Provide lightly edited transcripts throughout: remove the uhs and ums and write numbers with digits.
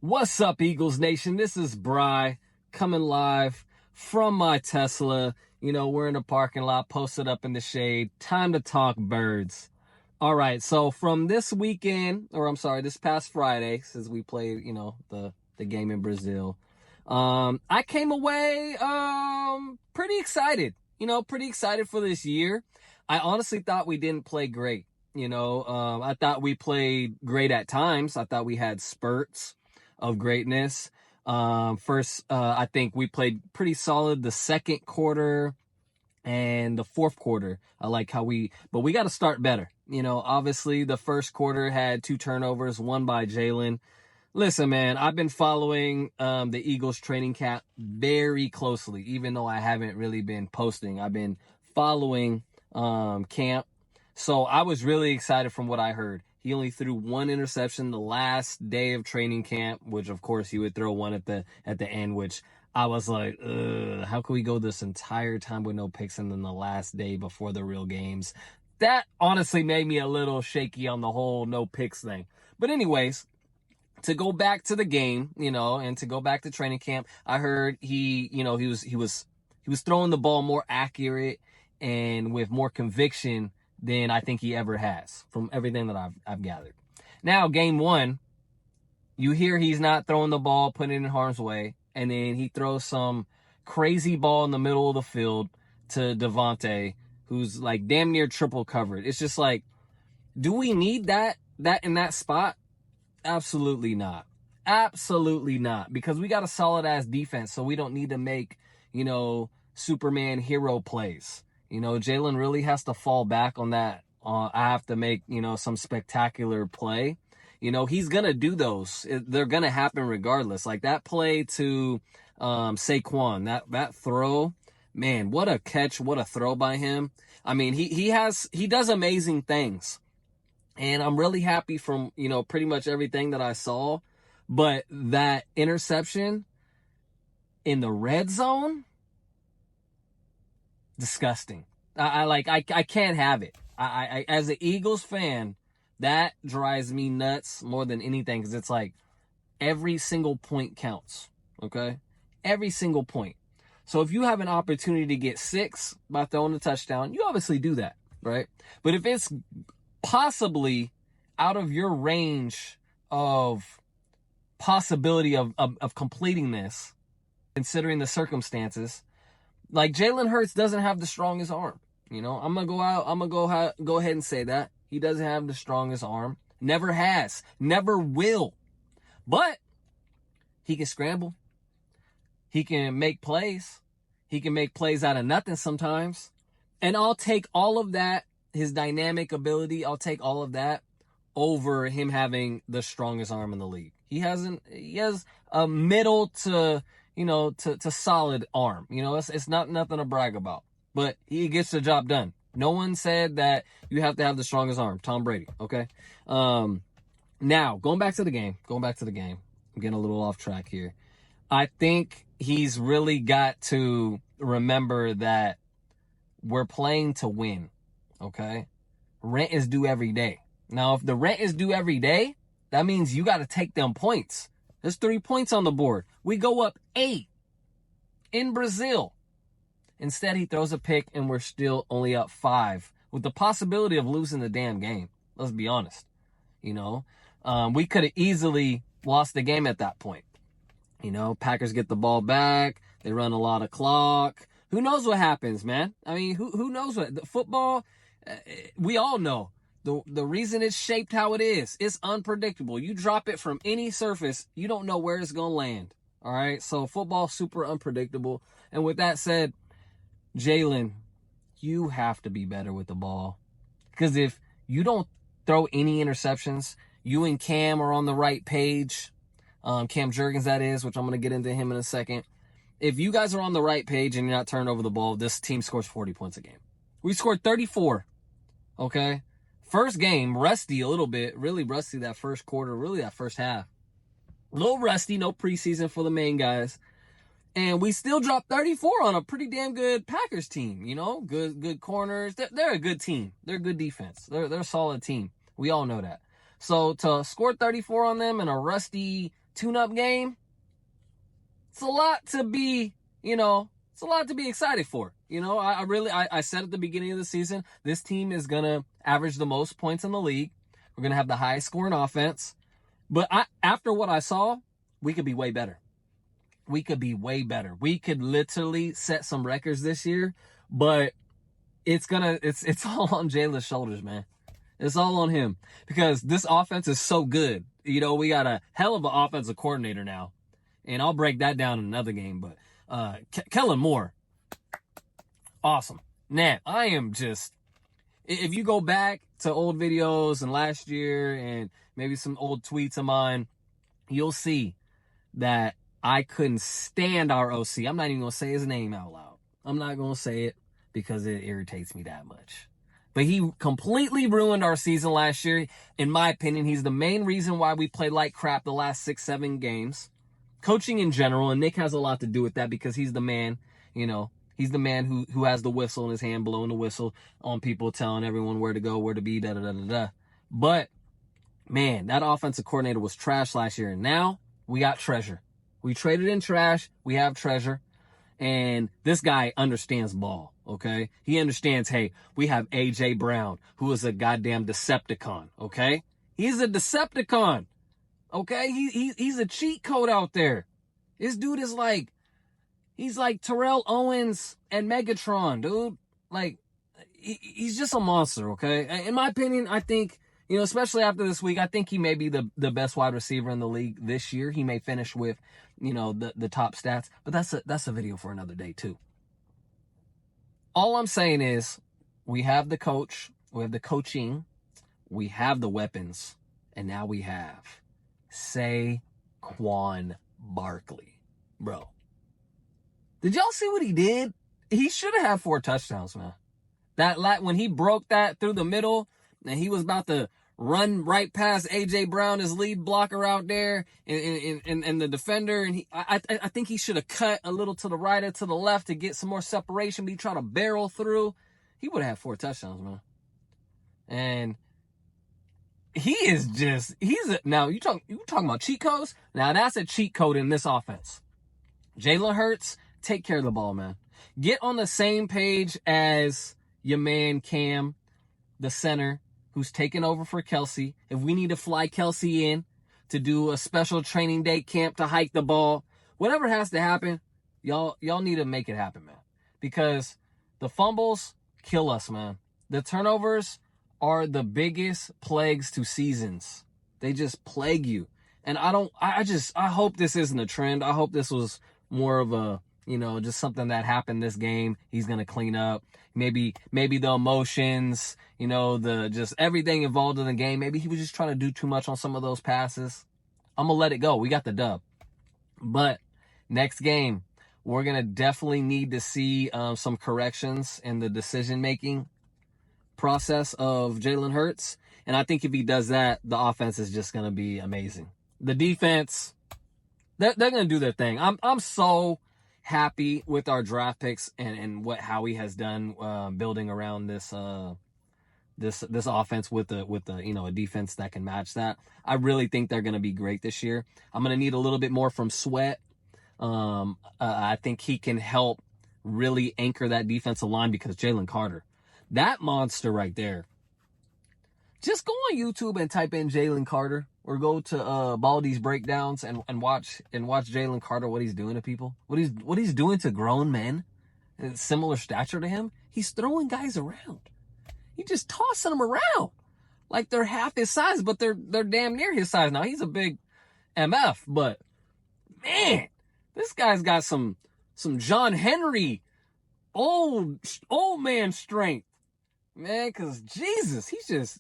What's up, Eagles Nation? This is Bry coming live from my Tesla. You know, we're in the parking lot, posted up in the shade. Time to talk birds. All right, so from this weekend, this past Friday, since we played, the game in Brazil, I came away pretty excited. Pretty excited for this year. I honestly thought we didn't play great. I thought we played great at times. I thought we had spurts of greatness. I think we played pretty solid the second quarter and the fourth quarter. I like but we got to start better. Obviously the first quarter had 2 turnovers, one by Jalen. Listen, man, I've been following the Eagles training camp very closely, even though I haven't really been posting. I've been following camp. So I was really excited from what I heard. He only threw 1 interception the last day of training camp, which of course he would throw one at the end, which I was like, how can we go this entire time with no picks and then the last day before the real games? That honestly made me a little shaky on the whole no picks thing. But anyways, to go back to the game, and to go back to training camp, I heard he was throwing the ball more accurate and with more conviction than I think he ever has from everything that I've gathered. Now, game 1, you hear he's not throwing the ball, putting it in harm's way, and then he throws some crazy ball in the middle of the field to Devontae, who's like damn near triple covered. It's just like, do we need that in that spot? Absolutely not. Absolutely not. Because we got a solid ass defense, so we don't need to make, Superman hero plays. Jalen really has to fall back on that. I have to make, some spectacular play. He's going to do those. They're going to happen regardless. Like that play to Saquon, that throw, man, what a catch, what a throw by him. I mean, he does amazing things. And I'm really happy from, pretty much everything that I saw. But that interception in the red zone, disgusting. I can't have it. I as an Eagles fan, that drives me nuts more than anything, because it's like every single point counts. Okay? Every single point. So if you have an opportunity to get 6 by throwing a touchdown, you obviously do that, right? But if it's possibly out of your range of possibility of completing this, considering the circumstances, like Jalen Hurts doesn't have the strongest arm. I'm going to go ahead and say that. He doesn't have the strongest arm. Never has. Never will. But he can scramble. He can make plays. He can make plays out of nothing sometimes. And I'll take all of that, his dynamic ability, I'll take all of that over him having the strongest arm in the league. He has a middle to solid arm. It's not nothing to brag about, but he gets the job done. No one said that you have to have the strongest arm. Tom Brady. Okay. Now going back to the game, I'm getting a little off track here. I think he's really got to remember that we're playing to win. Okay. Rent is due every day. Now, if the rent is due every day, that means you got to take them points. There's 3 points on the board. We go up 8 in Brazil. Instead, he throws a pick and we're still only up 5 with the possibility of losing the damn game. Let's be honest. We could have easily lost the game at that point. Packers get the ball back. They run a lot of clock. Who knows what happens, man? I mean, who knows what? The football, we all know. The reason it's shaped how it is, it's unpredictable. You drop it from any surface, you don't know where it's going to land. All right? So football, super unpredictable. And with that said, Jalen, you have to be better with the ball. Because if you don't throw any interceptions, you and Cam are on the right page. Cam Jurgens, that is, which I'm going to get into him in a second. If you guys are on the right page and you're not turning over the ball, this team scores 40 points a game. We scored 34. Okay? First game, rusty a little bit. Really rusty that first quarter, really that first half. A little rusty, no preseason for the main guys. And we still dropped 34 on a pretty damn good Packers team, Good corners. They're a good team. They're a good defense. They're a solid team. We all know that. So to score 34 on them in a rusty tune-up game. It's a lot to be, it's a lot to be excited for. I said at the beginning of the season, this team is going to average the most points in the league. We're going to have the highest scoring offense. But after what I saw, we could be way better. We could be way better. We could literally set some records this year, but it's all on Jalen's shoulders, man. It's all on him because this offense is so good. We got a hell of an offensive coordinator now, and I'll break that down in another game, but Kellen Moore, awesome. Now, if you go back to old videos and last year and maybe some old tweets of mine, you'll see that I couldn't stand our OC. I'm not even going to say his name out loud. I'm not going to say it because it irritates me that much. But he completely ruined our season last year. In my opinion, he's the main reason why we played like crap the last 6-7 games. Coaching in general, and Nick has a lot to do with that because he's the man, he's the man who has the whistle in his hand, blowing the whistle on people, telling everyone where to go, where to be, da-da-da-da-da. But, man, that offensive coordinator was trash last year, and now we got treasure. We traded in trash. We have treasure. And this guy understands ball, okay? He understands, hey, we have A.J. Brown, who is a goddamn Decepticon, okay? He's a Decepticon, okay? He's a cheat code out there. This dude is he's like Terrell Owens and Megatron, dude. He's just a monster, okay? In my opinion, I think, especially after this week, I think he may be the best wide receiver in the league this year. He may finish with, the top stats, but that's a video for another day too. All I'm saying is we have the coach, we have the coaching, we have the weapons, and now we have Saquon Barkley. Bro, did y'all see what he did? He should have had 4 touchdowns, man. When he broke that through the middle and he was about to run right past A.J. Brown, his lead blocker out there, and the defender, and I think he should have cut a little to the right or to the left to get some more separation, but he tried to barrel through. He would have had 4 touchdowns, man. And now you talking about cheat codes? Now that's a cheat code in this offense. Jalen Hurts, take care of the ball, man. Get on the same page as your man Cam, the center, who's taking over for Kelsey. If we need to fly Kelsey in to do a special training day camp to hike the ball, whatever has to happen, y'all need to make it happen, man. Because the fumbles kill us, man. The turnovers are the biggest plagues to seasons. They just plague you. And I hope this isn't a trend. I hope this was more of a, just something that happened this game. He's going to clean up. Maybe the emotions, just everything involved in the game. Maybe he was just trying to do too much on some of those passes. I'm going to let it go. We got the dub. But next game, we're going to definitely need to see some corrections in the decision-making process of Jalen Hurts. And I think if he does that, the offense is just going to be amazing. The defense, they're going to do their thing. I'm so happy with our draft picks and what Howie has done building around this offense with a defense that can match that. I really think they're going to be great this year. I'm going to need a little bit more from Sweat. I think he can help really anchor that defensive line because Jalen Carter, that monster right there. Just go on YouTube and type in Jalen Carter or go to Baldy's Breakdowns and watch Jalen Carter, what he's doing to people, what he's doing to grown men similar stature to him. He's throwing guys around. He's just tossing them around like they're half his size, but they're damn near his size now. He's a big MF, but man, this guy's got some John Henry old man strength, man. Cause Jesus, he's just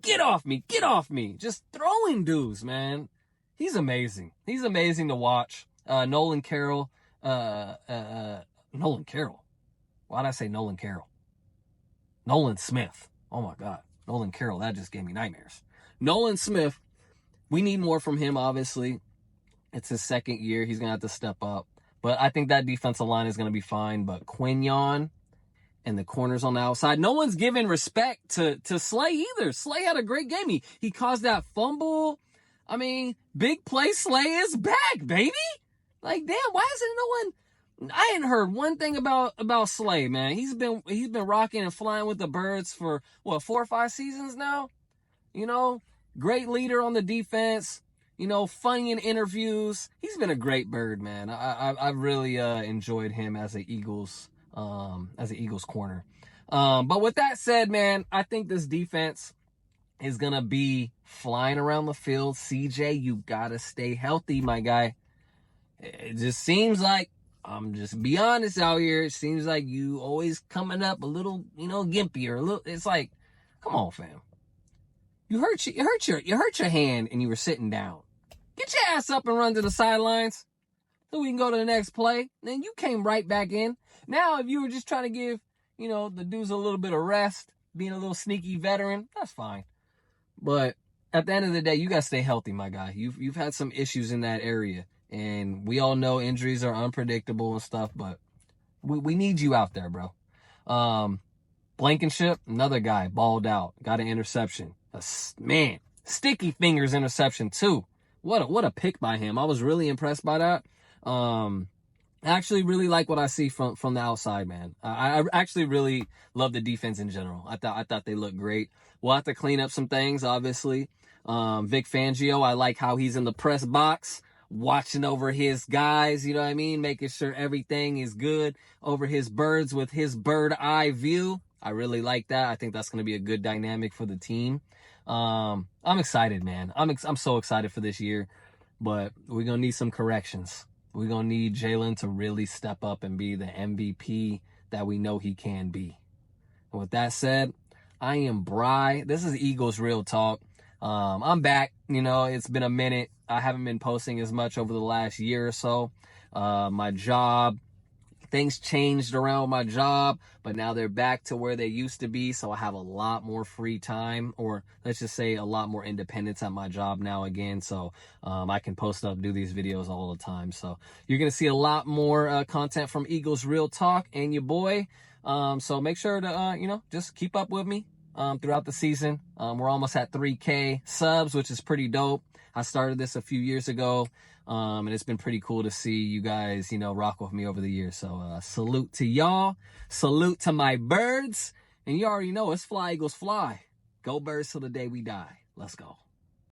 get off me, just throwing dudes, man. He's amazing. He's amazing to watch. Nolan Carroll. Nolan Carroll. Why'd I say Nolan Carroll? Nolan Smith. Oh my God. Nolan Carroll, that just gave me nightmares. Nolan Smith, we need more from him, obviously. It's his second year. He's going to have to step up. But I think that defensive line is going to be fine. But Quinyon and the corners on the outside, no one's giving respect to Slay either. Slay had a great game. He caused that fumble I mean, big play Slay is back, baby. Like, damn, why isn't no one? I ain't heard one thing about Slay, man. He's been rocking and flying with the Birds for what, 4 or 5 seasons now. You know, great leader on the defense. You know, funny in interviews. He's been a great Bird, man. I really enjoyed him as an Eagles corner. But with that said, man, I think this defense is gonna be flying around the field. CJ, you gotta stay healthy, my guy. It just seems like, I'm just be honest out here, it seems like you always coming up a little, gimpy or a little. It's like, come on, fam. You hurt your hand and you were sitting down. Get your ass up and run to the sidelines so we can go to the next play. Then you came right back in. Now, if you were just trying to give, the dudes a little bit of rest, being a little sneaky veteran, that's fine. But at the end of the day, you got to stay healthy, my guy. You've had some issues in that area. And we all know injuries are unpredictable and stuff, but we need you out there, bro. Blankenship, another guy, balled out, got an interception. Man, sticky fingers interception too. What a pick by him. I was really impressed by that. I actually really like what I see from the outside, man. I actually really love the defense in general. I thought they looked great. We'll have to clean up some things, obviously. Vic Fangio, I like how he's in the press box, watching over his guys, you know what I mean? Making sure everything is good over his Birds with his bird eye view. I really like that. I think that's going to be a good dynamic for the team. I'm excited, man. I'm so excited for this year, but we're going to need some corrections. We're going to need Jalen to really step up and be the MVP that we know he can be. And with that said, I am Bry. This is Eagles Real Talk. I'm back. It's been a minute. I haven't been posting as much over the last year or so. My job, things changed around my job, but now they're back to where they used to be. So I have a lot more free time, or let's just say a lot more independence at my job now again. So I can post up, do these videos all the time. So you're going to see a lot more content from Eagles Real Talk and your boy. So make sure to, just keep up with me throughout the season. We're almost at 3K subs, which is pretty dope. I started this a few years ago, and it's been pretty cool to see you guys, rock with me over the years. So salute to y'all. Salute to my Birds. And you already know it's Fly Eagles Fly. Go Birds till the day we die. Let's go.